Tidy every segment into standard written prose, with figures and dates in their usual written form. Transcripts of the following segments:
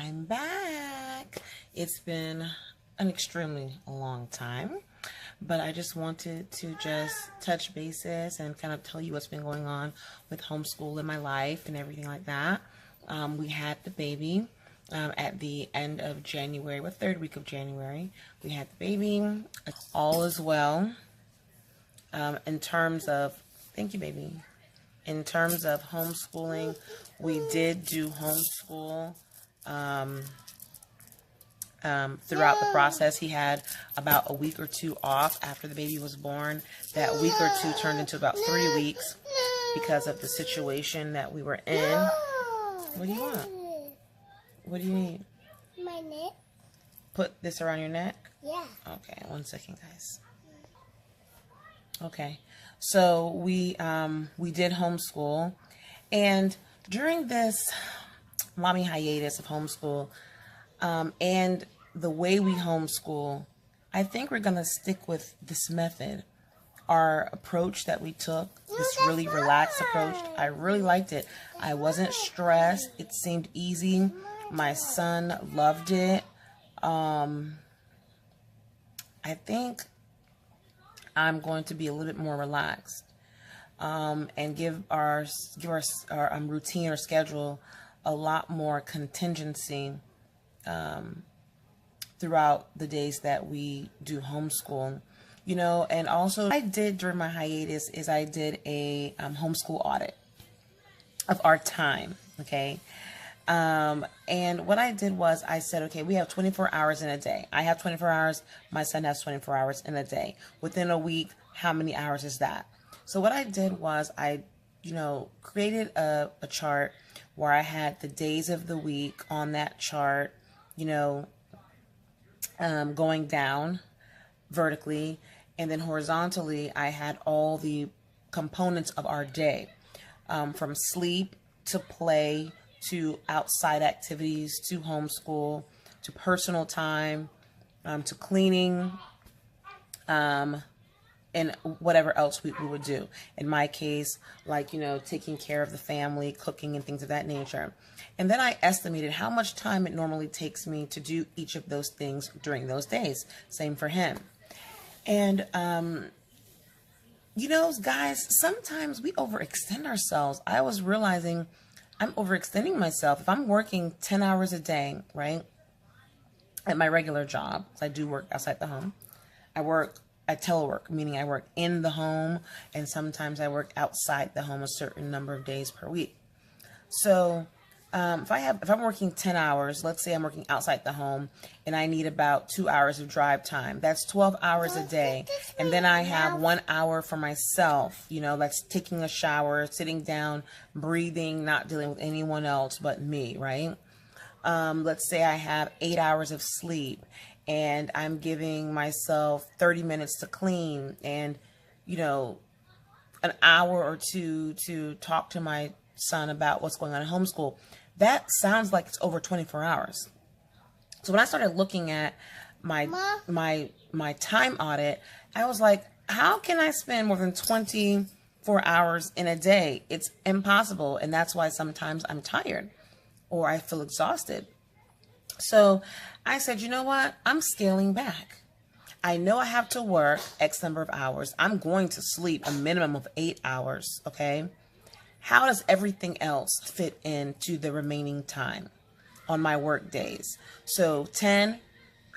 I'm back. It's been an extremely long time, but I just wanted to just touch bases and kind of tell you what's been going on with homeschool in my life and everything like that. We had the baby at the end of January, the third week of January. We had the baby. All is well. In terms of, thank you, baby. In terms of homeschooling, we did do homeschool throughout the process. He had about a week or two off after the baby was born. That week or two turned into about 3 weeks because of the situation that we were in. What do you want? What do you need? My neck. Put this around your neck? Yeah. Okay, 1 second, guys. Okay, so we did homeschool, and during this mommy hiatus of homeschool, and the way we homeschool, I think we're gonna stick with this method. Our approach that we took, this really relaxed approach, I really liked it. I wasn't stressed. It seemed easy. My son loved it. I think I'm going to be a little bit more relaxed and give our routine or schedule a lot more contingency throughout the days that we do homeschool. You know, and also what I did during my hiatus is I did a homeschool audit of our time, okay? And what I did was I said, okay, we have 24 hours in a day. I have 24 hours. My son has 24 hours in a day. Within a week, how many hours is that? So what I did was I, created a chart where I had the days of the week on that chart, going down vertically, and then horizontally, I had all the components of our day, from sleep to play, to outside activities, to homeschool, to personal time, to cleaning, and whatever else we would do. In my case, like, taking care of the family, cooking and things of that nature. And then I estimated how much time it normally takes me to do each of those things during those days. Same for him. And, guys, sometimes we overextend ourselves. I was realizing I'm overextending myself. If I'm working 10 hours a day, right, at my regular job, I do work outside the home. I telework, meaning I work in the home, and sometimes I work outside the home a certain number of days per week. So if I'm working 10 hours, let's say I'm working outside the home, and I need about 2 hours of drive time. That's 12 hours a day. And then I have 1 hour for myself, that's taking a shower, sitting down, breathing, not dealing with anyone else but me, right? Let's say I have 8 hours of sleep, and I'm giving myself 30 minutes to clean, and, an hour or two to talk to my son about what's going on in homeschool. That sounds like it's over 24 hours. So when I started looking at my time audit, I was like, how can I spend more than 24 hours in a day? It's impossible. And that's why sometimes I'm tired or I feel exhausted. So I said, you know what? I'm scaling back. I know I have to work X number of hours. I'm going to sleep a minimum of 8 hours, okay? How does everything else fit into the remaining time on my work days? So 10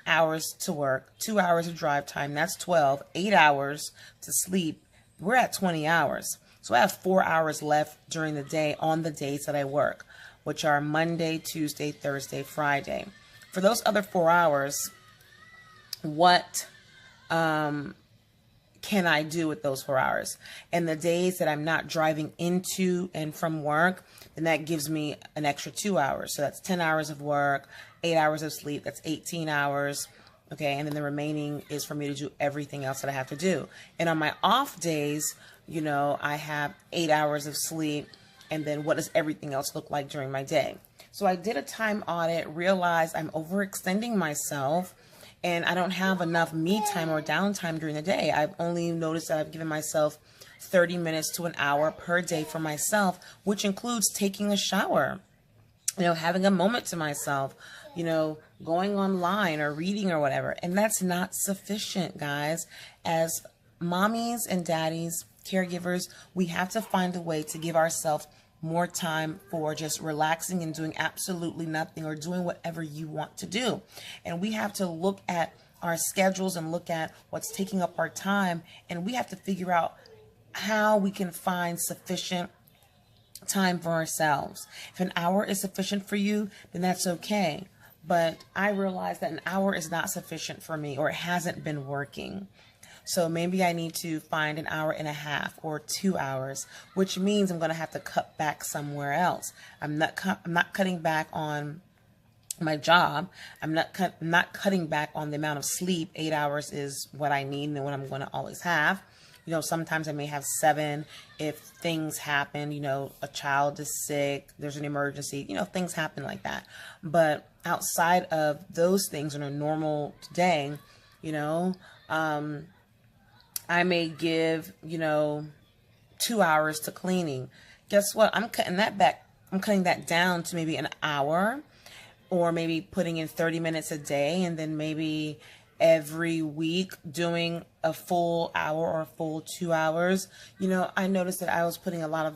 hours to work, 2 hours of drive time, that's 12, 8 hours to sleep. We're at 20 hours. So I have 4 hours left during the day on the days that I work, which are Monday, Tuesday, Thursday, Friday. For those other 4 hours, what can I do with those 4 hours? And the days that I'm not driving into and from work, then that gives me an extra 2 hours. So that's 10 hours of work, 8 hours of sleep, that's 18 hours. Okay, and then the remaining is for me to do everything else that I have to do. And on my off days, I have 8 hours of sleep, and then what does everything else look like during my day? So I did a time audit, realized I'm overextending myself, and I don't have enough me time or downtime during the day. I've only noticed that I've given myself 30 minutes to an hour per day for myself, which includes taking a shower. having a moment to myself, going online or reading or whatever. And that's not sufficient, guys. As mommies and daddies, caregivers, we have to find a way to give ourselves more time for just relaxing and doing absolutely nothing, or doing whatever you want to do. And we have to look at our schedules and look at what's taking up our time, and we have to figure out how we can find sufficient time for ourselves. If an hour is sufficient for you, then that's okay. But I realize that an hour is not sufficient for me, or it hasn't been working. So maybe I need to find an hour and a half or 2 hours, which means I'm going to have to cut back somewhere else. I'm not cutting back on my job. I'm not cutting back on the amount of sleep. 8 hours is what I need and what I'm going to always have. Sometimes I may have 7 if things happen, a child is sick, there's an emergency, things happen like that. But outside of those things on a normal day, I may give, 2 hours to cleaning. Guess what? I'm cutting that back. I'm cutting that down to maybe an hour, or maybe putting in 30 minutes a day, and then maybe every week doing a full hour or a full 2 hours. I noticed that I was putting a lot of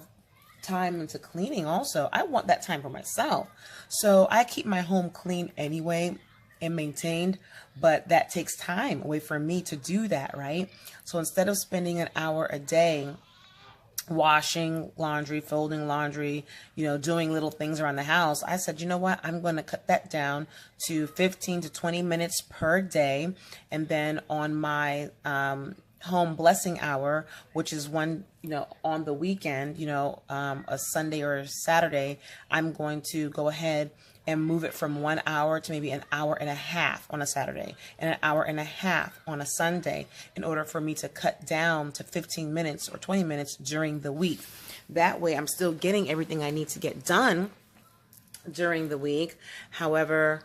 time into cleaning also. I want that time for myself. So I keep my home clean anyway and maintained, but that takes time away from me to do that, right? So instead of spending an hour a day washing laundry, folding laundry, doing little things around the house, I said, you know what, I'm going to cut that down to 15 to 20 minutes per day. And then on my home blessing hour, which is one, on the weekend, a Sunday or a Saturday, I'm going to go ahead and move it from 1 hour to maybe an hour and a half on a Saturday and an hour and a half on a Sunday, in order for me to cut down to 15 minutes or 20 minutes during the week. That way I'm still getting everything I need to get done during the week. However,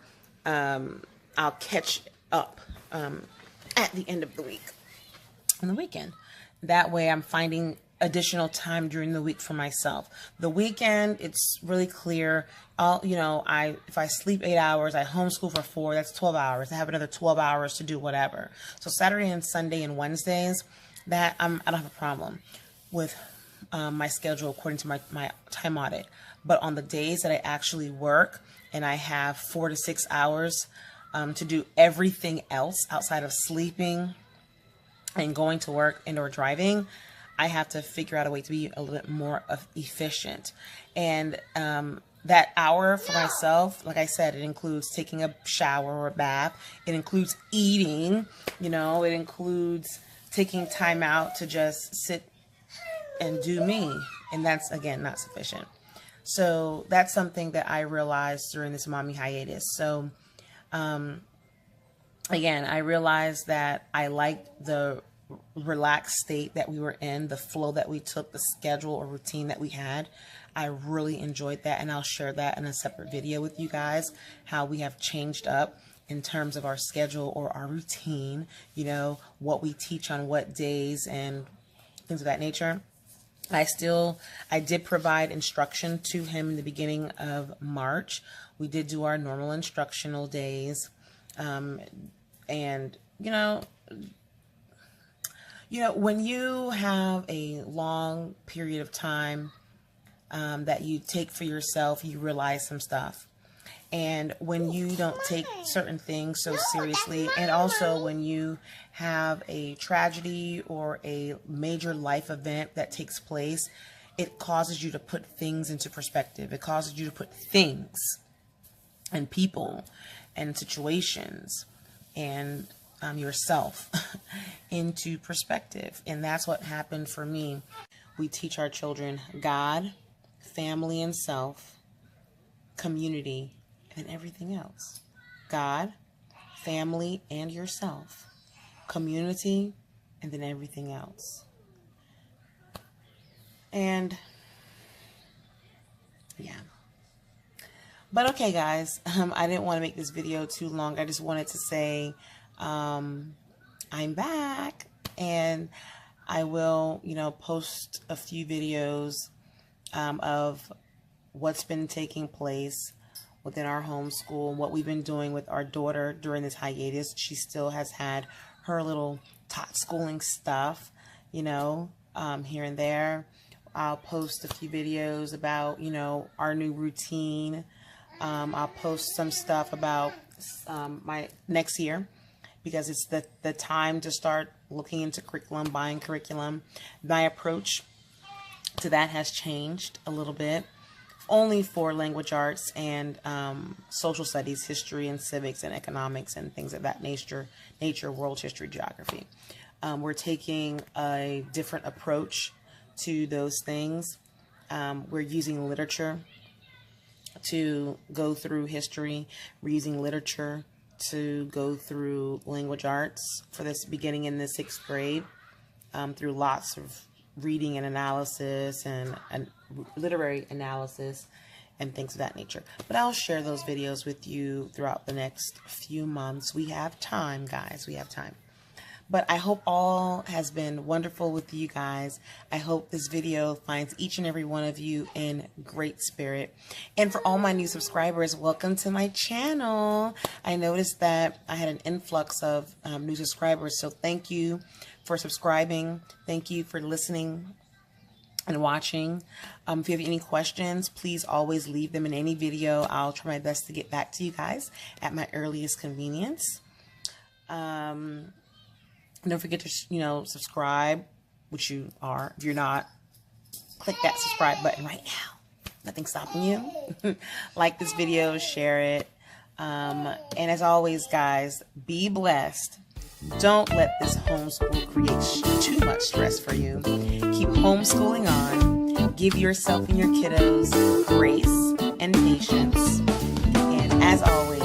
I'll catch up at the end of the week on the weekend. That way I'm finding additional time during the week for myself. The weekend, it's really clear. If I sleep 8 hours, I homeschool for 4, that's 12 hours. I have another 12 hours to do whatever. So Saturday and Sunday and Wednesdays, that I don't have a problem with my schedule according to my time audit. But on the days that I actually work and I have 4 to 6 hours to do everything else outside of sleeping and going to work and or driving, I have to figure out a way to be a little bit more efficient. And that hour for myself, like I said, it includes taking a shower or a bath. It includes eating, it includes taking time out to just sit and do me. And that's, again, not sufficient. So that's something that I realized during this mommy hiatus. So, again, I realized that I liked the relaxed state that we were in, the flow that we took, the schedule or routine that we had. I really enjoyed that, and I'll share that in a separate video with you guys, how we have changed up in terms of our schedule or our routine, what we teach on what days and things of that nature. I did provide instruction to him in the beginning of March. We did do our normal instructional days. And, when you have a long period of time that you take for yourself, you realize some stuff. And when you don't take certain things so seriously, and also when you have a tragedy or a major life event that takes place, it causes you to put things into perspective. It causes you to put things and people and situations and yourself into perspective. And that's what happened for me. We teach our children God, family and self, community, and everything else. God, family, and yourself, community, and then everything else. And yeah. But okay, guys, I didn't want to make this video too long. I just wanted to say I'm back, and I will, post a few videos of what's been taking place within our homeschool and what we've been doing with our daughter during this hiatus. She still has had her little tot schooling stuff, you know, here and there. I'll post a few videos about, you know, our new routine. I'll post some stuff about my next year, because it's the time to start looking into curriculum, buying curriculum. My approach to that has changed a little bit, only for language arts and social studies, history and civics and economics and things of that nature, world history, geography. We're taking a different approach to those things. We're using literature to go through history. We're using literature to go through language arts for this, beginning in the 6th grade, through lots of reading and analysis and literary analysis and things of that nature. But I'll share those videos with you throughout the next few months. We have time, guys. We have time. But I hope all has been wonderful with you guys. I hope this video finds each and every one of you in great spirit. And for all my new subscribers, welcome to my channel. I noticed that I had an influx of new subscribers, so thank you for subscribing. Thank you for listening and watching. If you have any questions, please always leave them in any video. I'll try my best to get back to you guys at my earliest convenience. Don't forget to, you know, subscribe, which you are. If you're not, click that subscribe button right now. Nothing's stopping you. Like this video, share it. And as always, guys, be blessed. Don't let this homeschool create too much stress for you. Keep homeschooling on. Give yourself and your kiddos grace and patience. And as always,